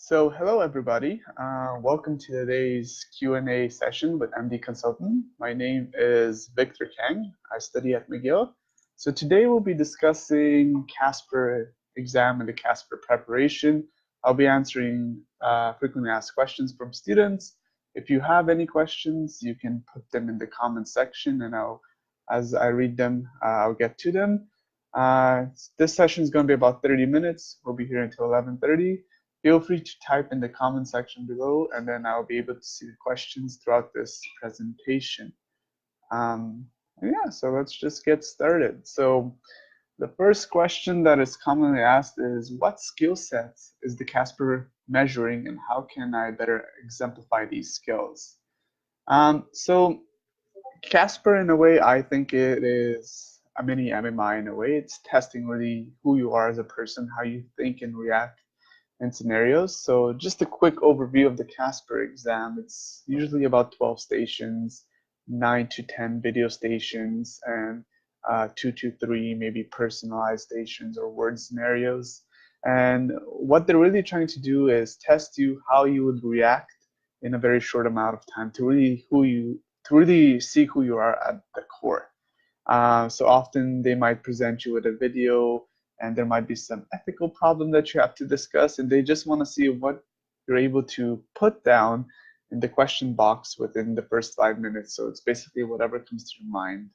Hello everybody. Welcome to today's Q&A session with MD Consultant. My name is Victor Kang. I study at McGill. So today we'll be discussing CASPer exam and the CASPer preparation. I'll be answering frequently asked questions from students. If you have any questions, you can put them in the comment section, and as I read them, I'll get to them. This session is going to be about 30 minutes. We'll be here until 11:30. Feel free to type in the comment section below, and then I'll be able to see the questions throughout this presentation. So let's just get started. So the first question that is commonly asked is, what skill sets is the CASPer measuring, and how can I better exemplify these skills? So CASPer, in a way, I think it is a mini MMI in a way. It's testing really who you are as a person, how you think and react in scenarios. So just a quick overview of the CASPer exam. It's usually about 12 stations, 9 to 10 video stations, and 2 to 3 maybe personalized stations or word scenarios. And what they're really trying to do is test you how you would react in a very short amount of time to really see who you are at the core. So often they might present you with a video, and there might be some ethical problem that you have to discuss, and they just want to see what you're able to put down in the question box within the first 5 minutes. So it's basically whatever comes to your mind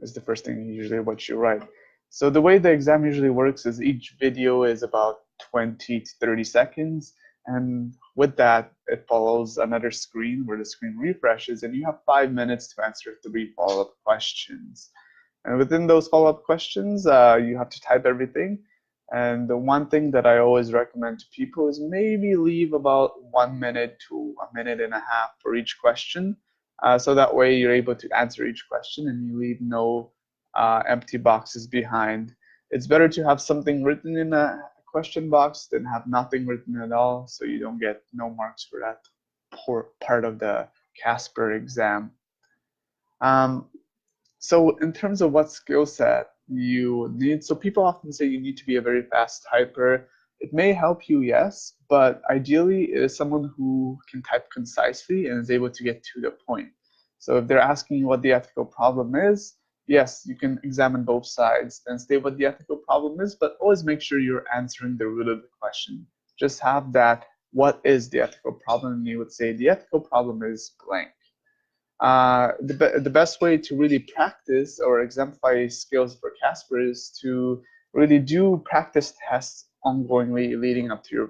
is the first thing usually what you write. So the way the exam usually works is each video is about 20 to 30 seconds, and with that, it follows another screen where the screen refreshes, and you have 5 minutes to answer 3 follow-up questions. And within those follow-up questions, you have to type everything. And the one thing that I always recommend to people is maybe leave about 1 minute to a minute and a half for each question. So that way you're able to answer each question and you leave no empty boxes behind. It's better to have something written in a question box than have nothing written at all, so you don't get no marks for that poor part of the CASPer exam. So in terms of what skill set you need, so people often say you need to be a very fast typer. It may help you, yes, but ideally it is someone who can type concisely and is able to get to the point. So if they're asking you what the ethical problem is, yes, you can examine both sides and state what the ethical problem is, but always make sure you're answering the root of the question. Just have that, what is the ethical problem? And you would say the ethical problem is blank. The best way to really practice or exemplify skills for CASPer is to really do practice tests ongoingly leading up to your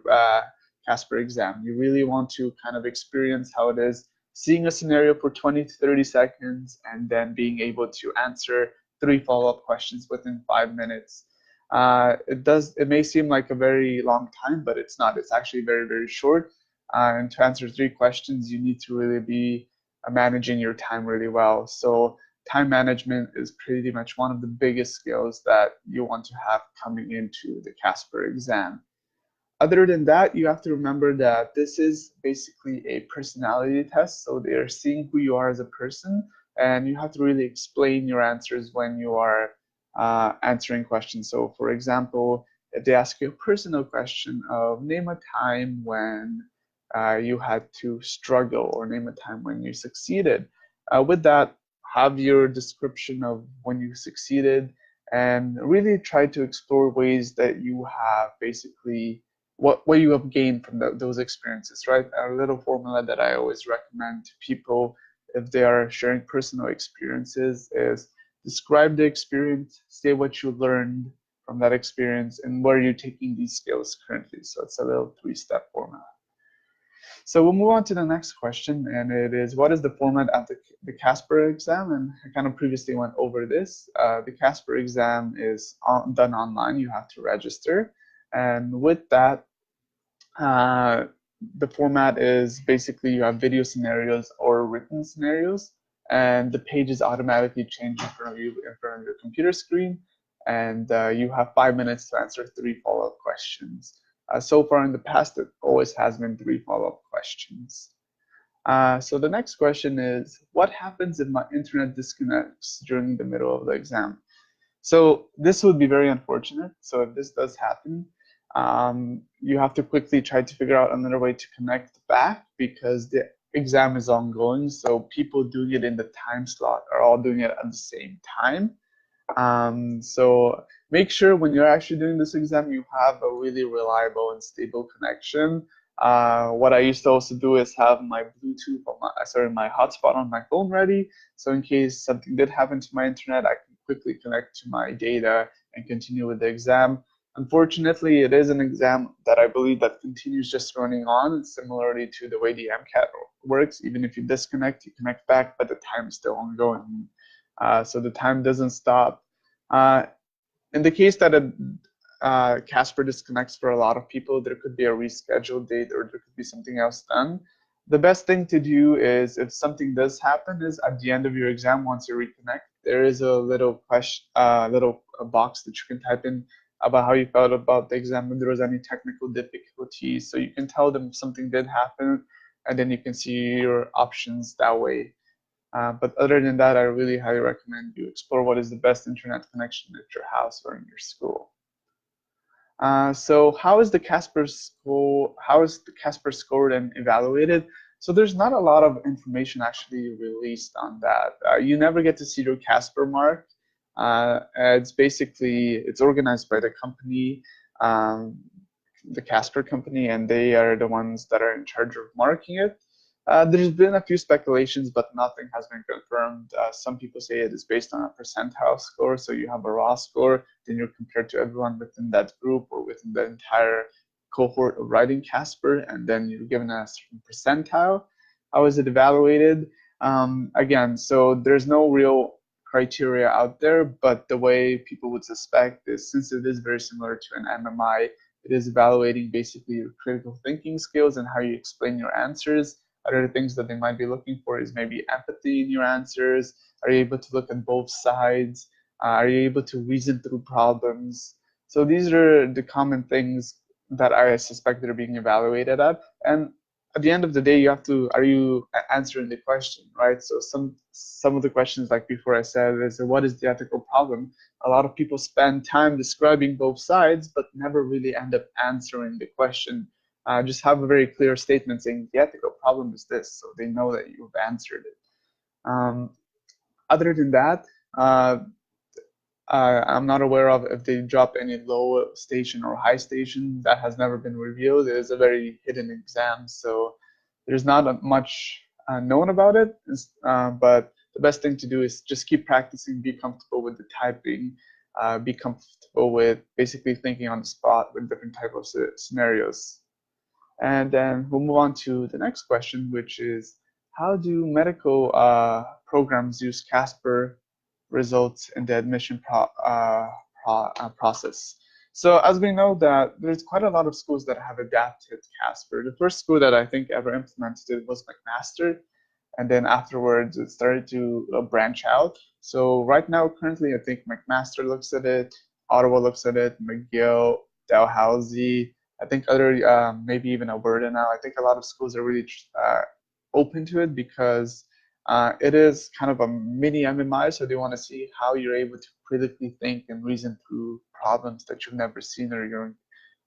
CASPer exam. You really want to kind of experience how it is seeing a scenario for 20 to 30 seconds and then being able to answer 3 follow-up questions within 5 minutes. It may seem like a very long time, but it's not. It's actually very, very short. And to answer 3 questions, you need to really be managing your time really well. So time management is pretty much one of the biggest skills that you want to have coming into the CASPer exam. Other than that, you have to remember that this is basically a personality test. So they're seeing who you are as a person, and you have to really explain your answers when you are answering questions. So for example, if they ask you a personal question of name a time when you had to struggle, or name a time when you succeeded. With that, have your description of when you succeeded, and really try to explore ways that you have basically what you have gained from those experiences, right? A little formula that I always recommend to people if they are sharing personal experiences is describe the experience, say what you learned from that experience, and where you're taking these skills currently. So it's a little 3-step formula. So we'll move on to the next question, and it is, what is the format of the CASPer exam? And I kind of previously went over this. The CASPer exam is done online. You have to register. And with that, the format is basically you have video scenarios or written scenarios, and the pages automatically change in front of you, in front of your computer screen, and you have 5 minutes to answer 3 follow-up questions. So far in the past, it always has been 3 follow-up questions. So the next question is, what happens if my internet disconnects during the middle of the exam? So this would be very unfortunate. So if this does happen, you have to quickly try to figure out another way to connect back because the exam is ongoing. So people doing it in the time slot are all doing it at the same time. So make sure when you're actually doing this exam, you have a really reliable and stable connection. What I used to also do is have my Bluetooth on my hotspot on my phone ready. So in case something did happen to my internet, I can quickly connect to my data and continue with the exam. Unfortunately, it is an exam that I believe that continues just running on, similarly to the way the MCAT works. Even if you disconnect, you connect back, but the time is still ongoing. So the time doesn't stop. Uh, in the case that a CASPer disconnects for a lot of people, there could be a rescheduled date or there could be something else done. The best thing to do is, if something does happen, is at the end of your exam, once you reconnect, there is a little question, box that you can type in about how you felt about the exam, if there was any technical difficulties. So you can tell them if something did happen, and then you can see your options that way. But other than that, I really highly recommend you explore what is the best internet connection at your house or in your school. So how is the CASPer score? How is the CASPer scored and evaluated? So there's not a lot of information actually released on that. You never get to see your CASPer mark. It's organized by the company, um, the CASPer company, and they are the ones that are in charge of marking it. There's been a few speculations, but nothing has been confirmed. Some people say it is based on a percentile score, so you have a raw score, then you're compared to everyone within that group or within the entire cohort of writing CASPer, and then you're given a certain percentile. How is it evaluated? Again, so there's no real criteria out there, but the way people would suspect is, since it is very similar to an MMI, it is evaluating basically your critical thinking skills and how you explain your answers. Other things that they might be looking for is maybe empathy in your answers. Are you able to look at both sides? Are you able to reason through problems? So these are the common things that I suspect they're being evaluated at. And at the end of the day, you have to, are you answering the question, right? So some of the questions, like before I said, is what is the ethical problem? A lot of people spend time describing both sides, but never really end up answering the question. Just have a very clear statement saying the ethical problem is this, so they know that you've answered it. Um, Other than that, uh, I'm not aware of if they dropped any low station or high station. That has never been revealed. It is a very hidden exam, so there's not much known about it. But the best thing to do is just keep practicing, be comfortable with the typing, be comfortable with basically thinking on the spot with different type of scenarios. And then we'll move on to the next question, which is, how do medical programs use CASPer results in the admission process? So as we know that there's quite a lot of schools that have adapted CASPer. The first school that I think ever implemented it was McMaster, and then afterwards it started to branch out. So right now, currently, I think McMaster looks at it, Ottawa looks at it, McGill, Dalhousie, I think other, maybe even Alberta now. I think a lot of schools are really open to it because it is kind of a mini MMI, so they want to see how you're able to critically think and reason through problems that you've never seen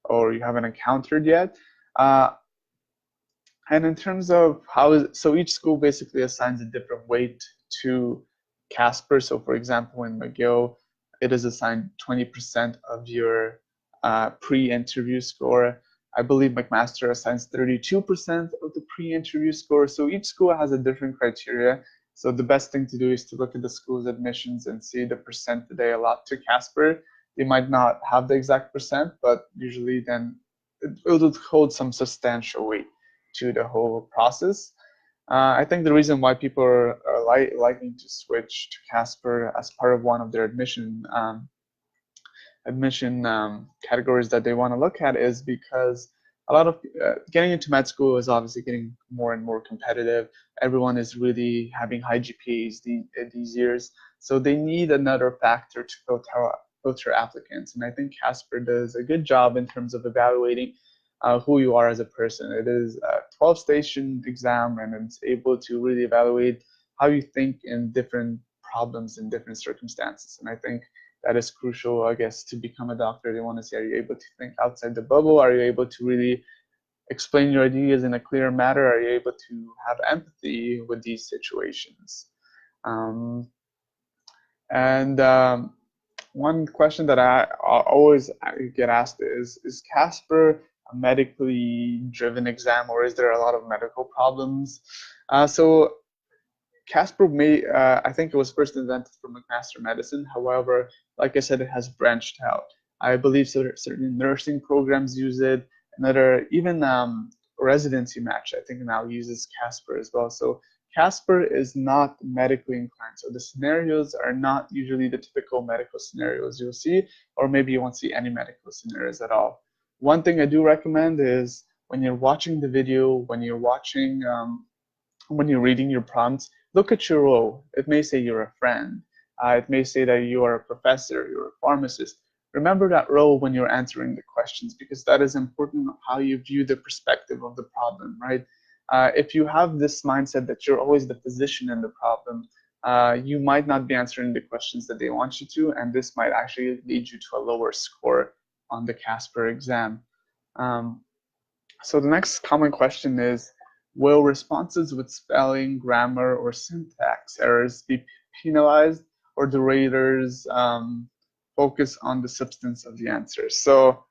or you haven't encountered yet. And in terms of so each school basically assigns a different weight to CASPer. So for example, in McGill, it is assigned 20% of your pre-interview score. I believe McMaster assigns 32% of the pre-interview score. So each school has a different criteria. So the best thing to do is to look at the school's admissions and see the percent that they allot to CASPer. They might not have the exact percent, but usually then it will hold some substantial weight to the whole process. I think the reason why people are liking to switch to CASPer as part of one of their admission categories that they want to look at is because a lot of getting into med school is obviously getting more and more competitive. Everyone is really having high GPAs these years, so they need another factor to filter applicants. And I think CASPer does a good job in terms of evaluating who you are as a person. It is a 12-station exam, and it's able to really evaluate how you think in different problems in different circumstances. And I think that is crucial, I guess, to become a doctor. They want to see, are you able to think outside the bubble? Are you able to really explain your ideas in a clear manner? Are you able to have empathy with these situations? Um, and one question that I always get asked is CASPer a medically driven exam, or is there a lot of medical problems? So CASPer I think it was first invented for McMaster Medicine. However, like I said, it has branched out. I believe certain nursing programs use it, and even residency match, I think, now uses CASPer as well. So CASPer is not medically inclined. So the scenarios are not usually the typical medical scenarios you'll see, or maybe you won't see any medical scenarios at all. One thing I do recommend is when you're watching the video, when you're reading your prompts, look at your role. It may say you're a friend. It may say that you are a professor, you're a pharmacist. Remember that role when you're answering the questions, because that is important of how you view the perspective of the problem, right? If you have this mindset that you're always the physician in the problem, you might not be answering the questions that they want you to, and this might actually lead you to a lower score on the CASPer exam. So the next common question is, will responses with spelling, grammar, or syntax errors be penalized, or do raters focus on the substance of the answer? So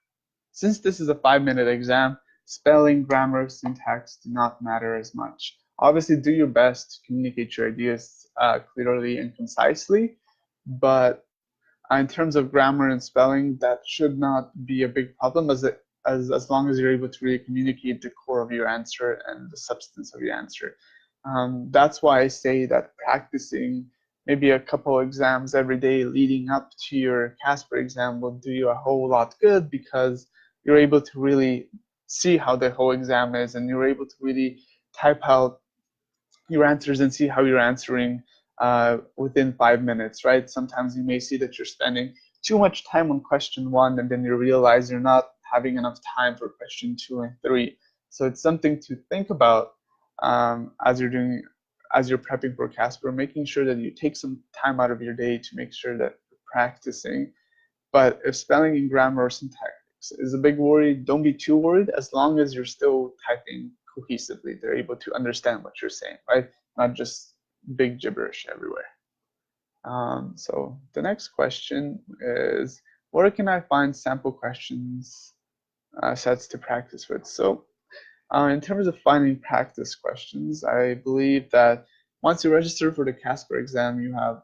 since this is a 5-minute exam, spelling, grammar, syntax do not matter as much. Obviously, do your best to communicate your ideas clearly and concisely, but in terms of grammar and spelling, that should not be a big problem as long as you're able to really communicate the core of your answer and the substance of your answer. That's why I say that practicing maybe a couple exams every day leading up to your CASPer exam will do you a whole lot good, because you're able to really see how the whole exam is, and you're able to really type out your answers and see how you're answering within 5 minutes, right? Sometimes you may see that you're spending too much time on question 1, and then you realize you're not having enough time for question 2 and 3. So it's something to think about as you're prepping for CASPer, making sure that you take some time out of your day to make sure that you're practicing. But if spelling and grammar or syntax is a big worry, don't be too worried, as long as you're still typing cohesively. They're able to understand what you're saying, right? Not just big gibberish everywhere. So the next question is, where can I find sample questions sets to practice with? So in terms of finding practice questions, I believe that once you register for the CASPer exam, you have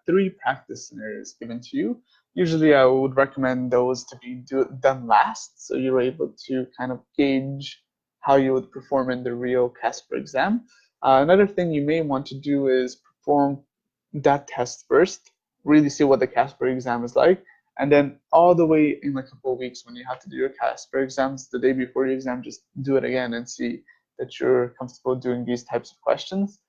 3 practice scenarios given to you. Usually I would recommend those to be done last, so you're able to kind of gauge how you would perform in the real CASPer exam. Another thing you may want to do is perform that test first, really see what the CASPer exam is like, and then all the way in a couple of weeks when you have to do your CASPer exams, the day before your exam, just do it again and see that you're comfortable doing these types of questions.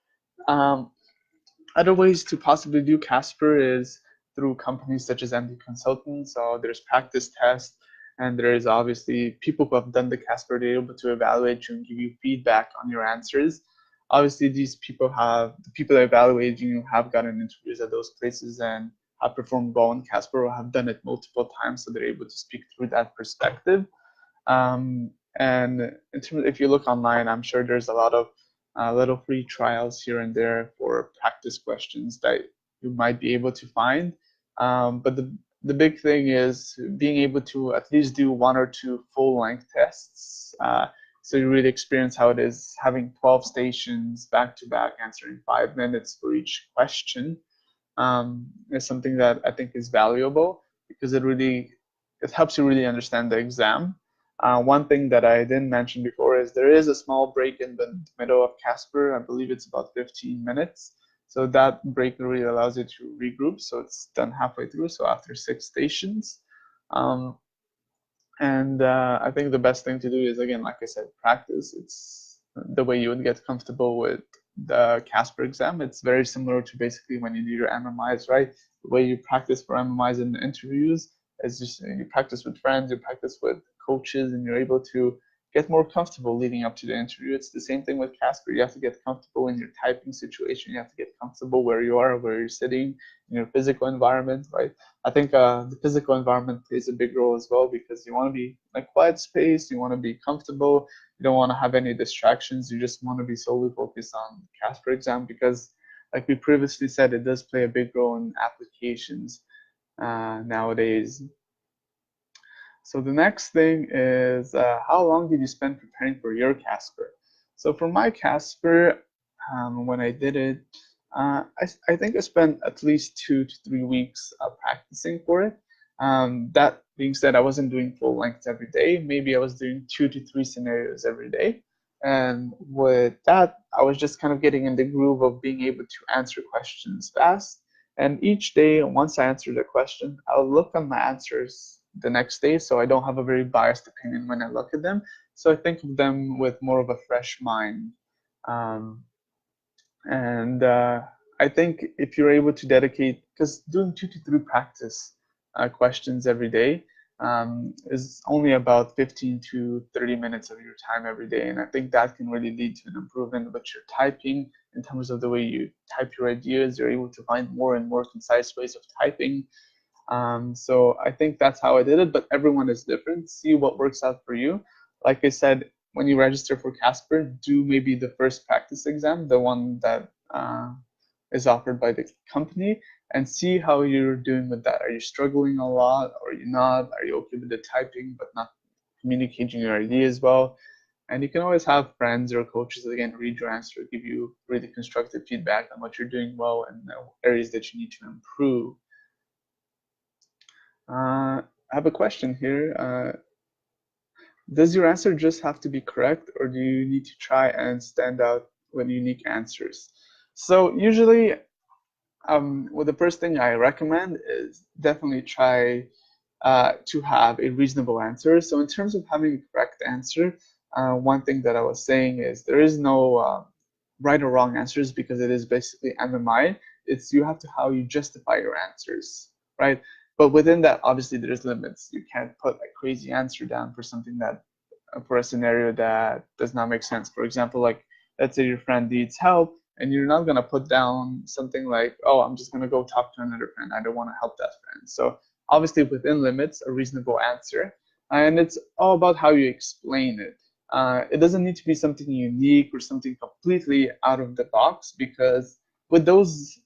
Other ways to possibly do CASPer is through companies such as MD Consultants. So there's practice tests, and there is obviously people who have done the CASPer. They're able to evaluate you and give you feedback on your answers. Obviously, the people that evaluate you have gotten interviews at those places and have performed well in CASPer or have done it multiple times, so they're able to speak through that perspective. And in terms, if you look online, I'm sure there's a lot of little free trials here and there for practice questions that you might be able to find. But the big thing is being able to at least do 1 or 2 full-length tests. So you really experience how it is having 12 stations back to back, answering 5 minutes for each question. Is something that I think is valuable, because it helps you really understand the exam. One thing that I didn't mention before is there is a small break in the middle of CASPer. I believe it's about 15 minutes. So that break really allows you to regroup. So it's done halfway through, so after 6 stations. I think the best thing to do is, again, like I said, practice. It's the way you would get comfortable with the CASPer exam. It's very similar to basically when you do your MMIs, right? The way you practice for MMIs in the interviews is just you practice with friends, you practice with coaches, and you're able to get more comfortable leading up to the interview. It's the same thing with CASPer. You have to get comfortable in your typing situation. You have to get comfortable where you are, where you're sitting, in your physical environment, right? I think the physical environment plays a big role as well, because you want to be in a quiet space, you want to be comfortable, you don't want to have any distractions, you just want to be solely focused on the CASPer exam, because like we previously said, it does play a big role in applications nowadays. So the next thing is how long did you spend preparing for your CASPer? So for my CASPer, when I did it, I think I spent at least 2 to 3 weeks practicing for it. That being said, I wasn't doing full length every day. Maybe I was doing 2 to 3 scenarios every day. And with that, I was just kind of getting in the groove of being able to answer questions fast. And each day, once I answered a question, I'll look at my answers the next day, so I don't have a very biased opinion when I look at them. So I think of them with more of a fresh mind. Um, and I think if you're able to dedicate, because doing 2 to 3 practice questions every day is only about 15 to 30 minutes of your time every day. And I think that can really lead to an improvement with your typing in terms of the way you type your ideas. You're able to find more and more concise ways of typing. So I think that's how I did it, but everyone is different. See what works out for you. Like I said, when you register for CASPer, do maybe the first practice exam, the one that is offered by the company, and see how you're doing with that. Are you struggling a lot? Or are you not? Are you okay with the typing but not communicating your ideas well? And you can always have friends or coaches again read your answer, give you really constructive feedback on what you're doing well and areas that you need to improve. I have a question here. Does your answer just have to be correct, or do you need to try and stand out with unique answers? So usually, well, the first thing I recommend is definitely try to have a reasonable answer. So in terms of having a correct answer, one thing that I was saying is there is no right or wrong answers, because it is basically MMI. It's you have to how you justify your answers, right? But within that, obviously, there's limits. You can't put a crazy answer down for something that, for a scenario that does not make sense. For example, like let's say your friend needs help, and you're not gonna put down something like, "Oh, I'm just gonna go talk to another friend. I don't want to help that friend." So obviously, within limits, a reasonable answer, and it's all about how you explain it. It doesn't need to be something unique or something completely out of the box, because with those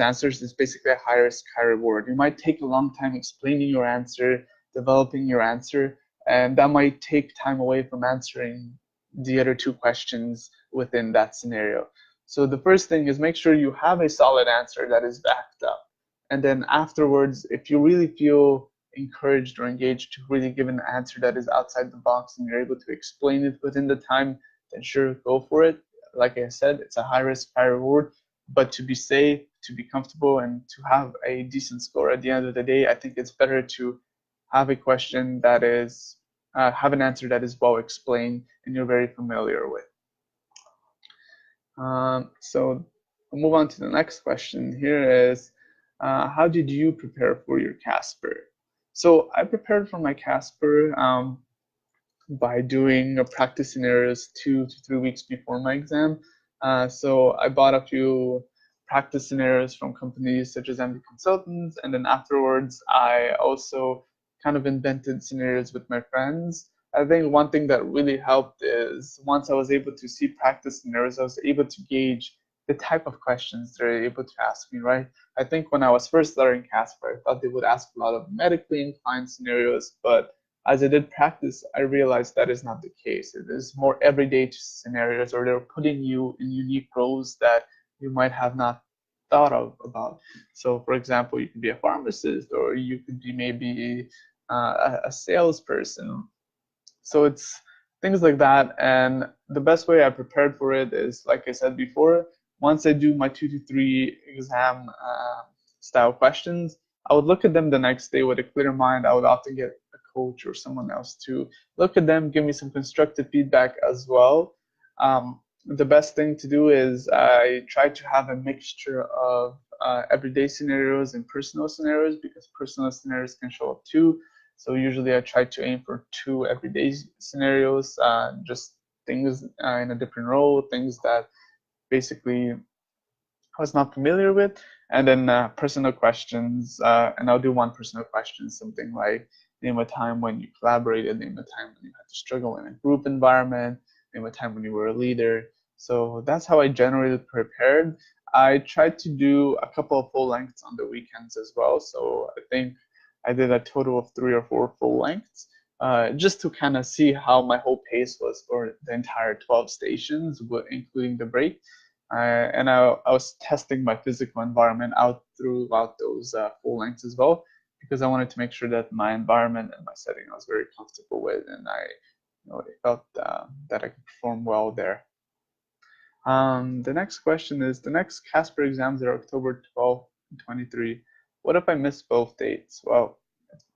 answers, it's basically a high risk, high reward. You might take a long time explaining your answer, developing your answer, and that might take time away from answering the other 2 questions within that scenario. So the first thing is make sure you have a solid answer that is backed up. And then afterwards, if you really feel encouraged or engaged to really give an answer that is outside the box and you're able to explain it within the time, then sure, go for it. Like I said, it's a high risk, high reward. But to be safe, to be comfortable, and to have a decent score at the end of the day, I think it's better to have a question that is, have an answer that is well explained and you're very familiar with. So we'll move on to the next question. Here is, how did you prepare for your CASPer? So I prepared for my CASPer by doing practice scenarios 2 to 3 weeks before my exam. So I bought a few practice scenarios from companies such as MD Consultants, and then afterwards I also kind of invented scenarios with my friends. I think one thing that really helped is once I was able to see practice scenarios, I was able to gauge the type of questions they're able to ask me, right? I think when I was first learning CASPer, I thought they would ask a lot of medically inclined scenarios, but as I did practice, I realized that is not the case. It is more everyday scenarios, or they're putting you in unique roles that you might have not thought of about. So, for example, you could be a pharmacist, or you could be maybe a salesperson. So it's things like that. And the best way I prepared for it is, like I said before, once I do my 2 to 3 exam style questions, I would look at them the next day with a clear mind. I would often get a coach or someone else to look at them, give me some constructive feedback as well. The best thing to do is I try to have a mixture of everyday scenarios and personal scenarios, because personal scenarios can show up too. So usually I try to aim for 2 everyday scenarios, just things in a different role, things that basically I was not familiar with, and then personal questions, and I'll do one personal question, something like name a time when you collaborated, name a time when you had to struggle in a group environment, name a time when you were a leader. So that's how I generally prepared. I tried to do a couple of full lengths on the weekends as well, so I think I did a total of 3 or 4 full lengths. Just to kind of see how my whole pace was for the entire 12 stations, including the break. And I was testing my physical environment out throughout those full lengths as well, because I wanted to make sure that my environment and my setting I was very comfortable with, and I felt that I could perform well there. The next question is, the next CASPer exams are October 12th and 23. What if I miss both dates? Well,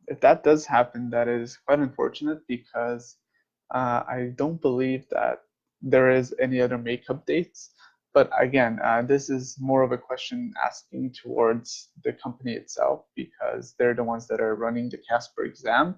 if that does happen, that is quite unfortunate, because I don't believe that there is any other makeup dates. But again, this is more of a question asking towards the company itself, because they're the ones that are running the CASPer exam.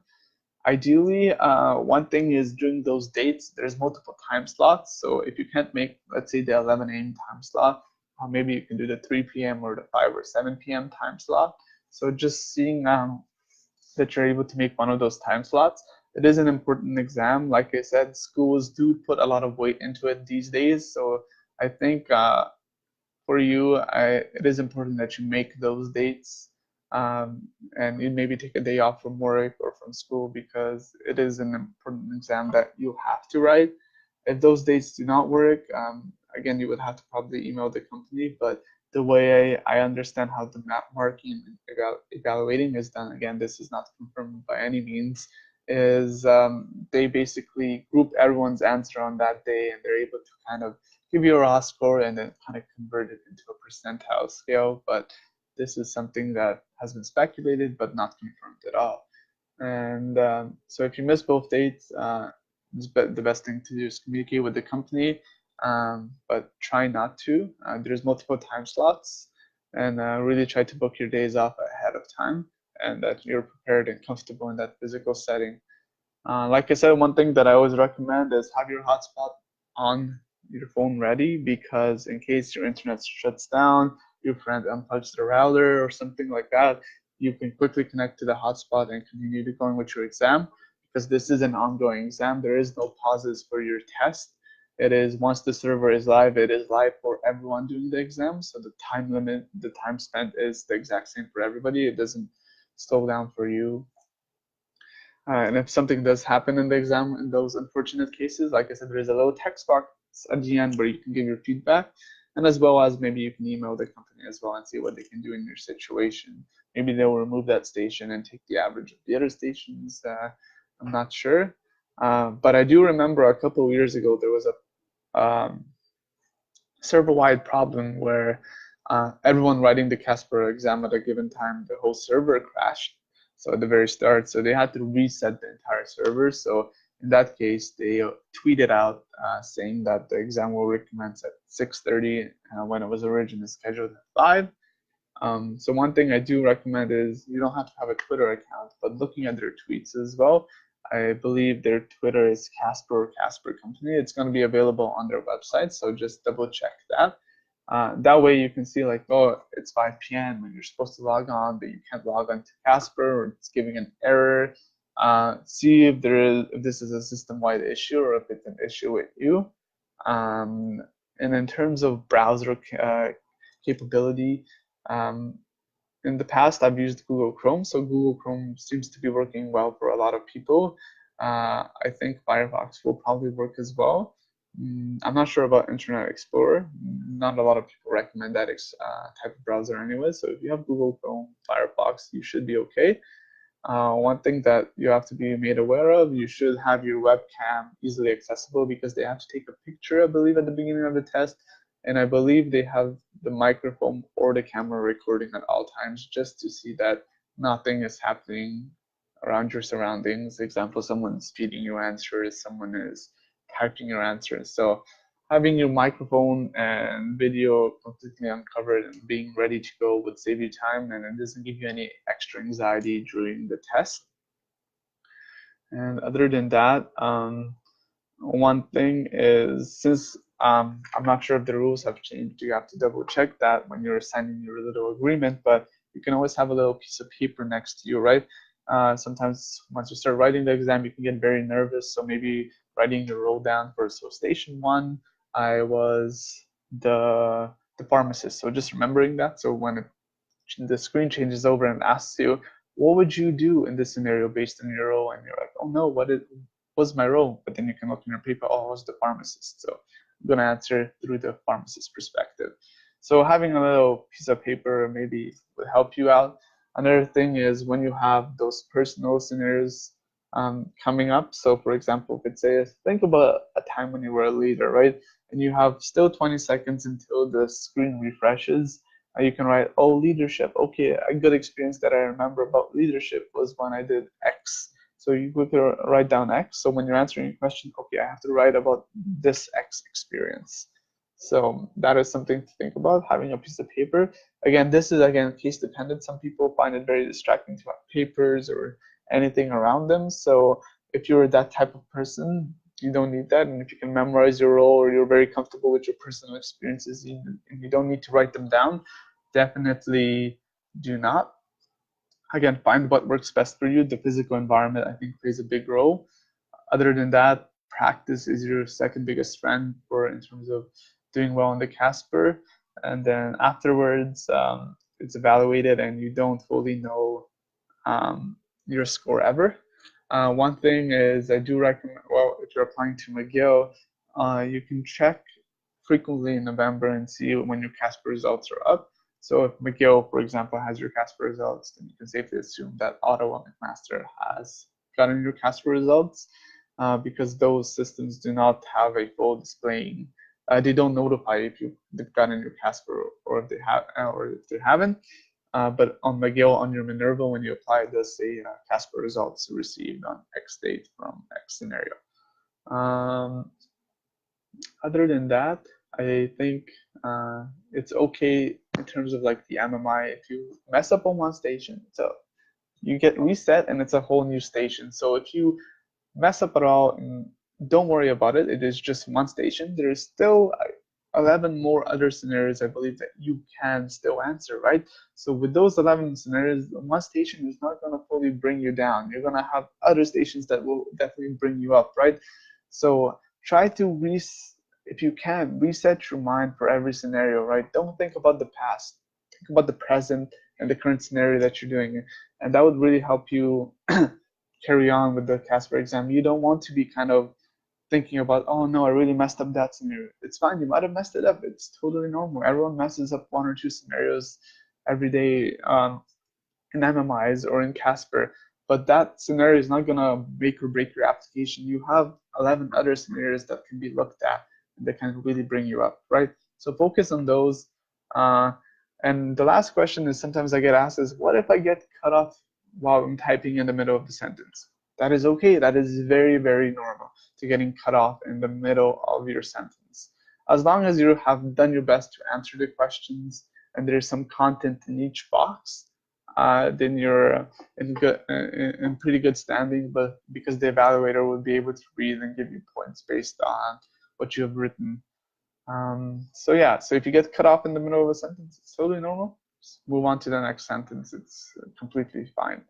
Ideally, one thing is during those dates, there's multiple time slots. So if you can't make, let's say, the 11 a.m. time slot, maybe you can do the 3 p.m. or the 5 or 7 p.m. time slot. So just seeing that you're able to make one of those time slots. It is an important exam. Like I said, schools do put a lot of weight into it these days. So I think for you, it is important that you make those dates, and you maybe take a day off from work or from school, because it is an important exam that you have to write. If those dates do not work, again, you would have to probably email the company. But the way I understand how the map marking and evaluating is done, again, this is not confirmed by any means, is they basically group everyone's answer on that day, and they're able to kind of give you a raw score and then kind of convert it into a percentile scale. But this is something that has been speculated but not confirmed at all. And so if you miss both dates, the best thing to do is communicate with the company, but try not to. There's multiple time slots, and really try to book your days off ahead of time, and that you're prepared and comfortable in that physical setting. Like I said, one thing that I always recommend is have your hotspot on your phone ready, because in case your internet shuts down, your friend unplugs the router or something like that, you can quickly connect to the hotspot and continue to going with your exam, because this is an ongoing exam. There is no pauses for your test. It is, once the server is live, it is live for everyone doing the exam. So the time limit, the time spent is the exact same for everybody. It doesn't slow down for you. And if something does happen in the exam, in those unfortunate cases, like I said, there is a little text box at the end where you can give your feedback, and as well as maybe you can email the company as well and see what they can do in your situation. Maybe they'll remove that station and take the average of the other stations. I'm not sure. But I do remember a couple of years ago, there was a server-wide problem where everyone writing the CASPer exam at a given time, the whole server crashed. So at the very start, so they had to reset the entire server. So in that case, they tweeted out saying that the exam will recommence at 6:30 when it was originally scheduled at 5. So one thing I do recommend is you don't have to have a Twitter account, but looking at their tweets as well. I believe their Twitter is CASPer or CASPer Company. It's going to be available on their website, so just double check that. That way you can see like, oh, it's 5 p.m. and you're supposed to log on, but you can't log on to CASPer, or it's giving an error. See if if this is a system-wide issue or if it's an issue with you. And in terms of browser capability, in the past, I've used Google Chrome, so Google Chrome seems to be working well for a lot of people. I think Firefox will probably work as well. I'm not sure about Internet Explorer. Not a lot of people recommend that type of browser anyway, so if you have Google Chrome, Firefox, you should be okay. One thing that you have to be made aware of, you should have your webcam easily accessible, because they have to take a picture, I believe, at the beginning of the test. And I believe they have the microphone or the camera recording at all times, just to see that nothing is happening around your surroundings. Example, someone's feeding you answers, someone is typing your answers. So having your microphone and video completely uncovered and being ready to go would save you time, and it doesn't give you any extra anxiety during the test. And other than that, one thing is, since I'm not sure if the rules have changed, you have to double check that when you're signing your little agreement, but you can always have a little piece of paper next to you, right? Sometimes once you start writing the exam, you can get very nervous. So maybe writing your role down for, so station one, I was the pharmacist. So just remembering that. So when the screen changes over and asks you, what would you do in this scenario based on your role? And you're like, oh no, was my role? But then you can look in your paper, oh, I was the pharmacist. So I'm going to answer through the pharmacist perspective. So having a little piece of paper maybe would help you out. Another thing is when you have those personal scenarios coming up. So for example, if it says, think about a time when you were a leader, right? And you have still 20 seconds until the screen refreshes. You can write, oh, leadership. Okay, a good experience that I remember about leadership was when I did X. So you could write down X. So when you're answering a question, okay, I have to write about this X experience. So that is something to think about, having a piece of paper. Again, this is, again, case dependent. Some people find it very distracting to have papers or anything around them. So if you're that type of person, you don't need that. And if you can memorize your role or you're very comfortable with your personal experiences and you don't need to write them down, definitely do not. Again, find what works best for you. The physical environment, I think, plays a big role. Other than that, practice is your second biggest friend for in terms of doing well in the CASPer. And then afterwards, it's evaluated and you don't fully know your score ever. One thing is I do recommend, well, if you're applying to McGill, you can check frequently in November and see when your CASPer results are up. So if McGill, for example, has your CASPer results, then you can safely assume that Ottawa McMaster has gotten your CASPer results because those systems do not have a full displaying. They don't notify if they've gotten your CASPer or if they have or if they haven't. But on McGill, on your Minerva, when you apply, it does say CASPer results received on X date from X scenario. Other than that, I think it's okay in terms of like the MMI. If you mess up on one station, so you get reset and it's a whole new station. So if you mess up at all, don't worry about it. It is just one station. There's still 11 more other scenarios, I believe, that you can still answer, right? So with those 11 scenarios, one station is not going to fully bring you down. You're going to have other stations that will definitely bring you up, right? So try to, if you can, reset your mind for every scenario, right? Don't think about the past. Think about the present and the current scenario that you're doing. And that would really help you carry on with the CASPer exam. You don't want to be kind of thinking about, oh no, I really messed up that scenario. It's fine, you might have messed it up. It's totally normal. Everyone messes up one or two scenarios every day in MMIs or in CASPer, but that scenario is not gonna make or break your application. You have 11 other scenarios that can be looked at and that can really bring you up, right? So focus on those. And the last question is sometimes I get asked is, what if I get cut off while I'm typing in the middle of the sentence? That is okay. That is very, very normal to getting cut off in the middle of your sentence. As long as you have done your best to answer the questions and there's some content in each box, then you're in pretty good standing. But because the evaluator will be able to read and give you points based on what you have written. So yeah, so if you get cut off in the middle of a sentence, it's totally normal. Just move on to the next sentence. It's completely fine.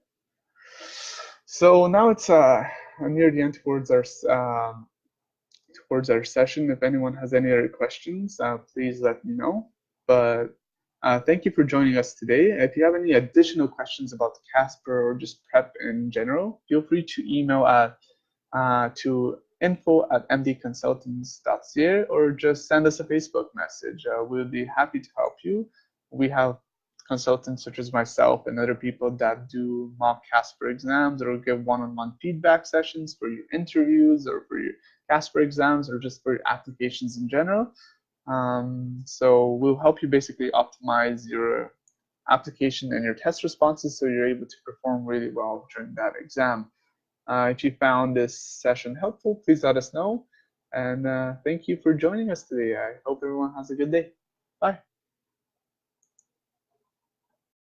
So now it's near the end towards our session. If anyone has any other questions, please let me know. But thank you for joining us today. If you have any additional questions about CASPer or just prep in general, feel free to email to info@mdconsultants.ca or just send us a Facebook message. We'll be happy to help you. We have consultants such as myself and other people that do mock CASPer exams or give one-on-one feedback sessions for your interviews or for your CASPer exams or just for your applications in general. So we'll help you basically optimize your application and your test responses so you're able to perform really well during that exam. If you found this session helpful, please let us know. And thank you for joining us today. I hope everyone has a good day. Bye.